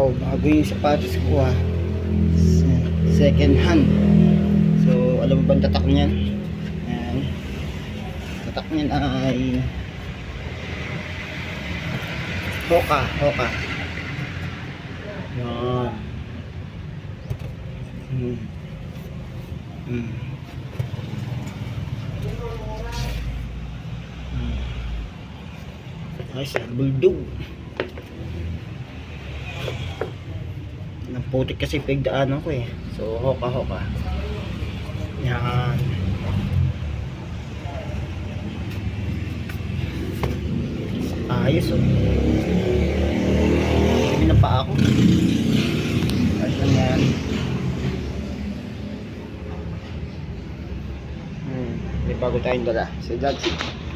Wow, bago yung sapatos ko ah. Second hand. So, alam mo ba ang tatak niyan? Ayan. Tatak niyan ay Hoka, Hoka. Yan. Hmm. Hmm. Ay, siya, bulldog. Naputik kasi pigdaanan ko eh. So, Hoka, Hoka. Yan. Ayos oh. Hindi na pa ako. Ayos lang yan. May bago tayong dala. So that's it.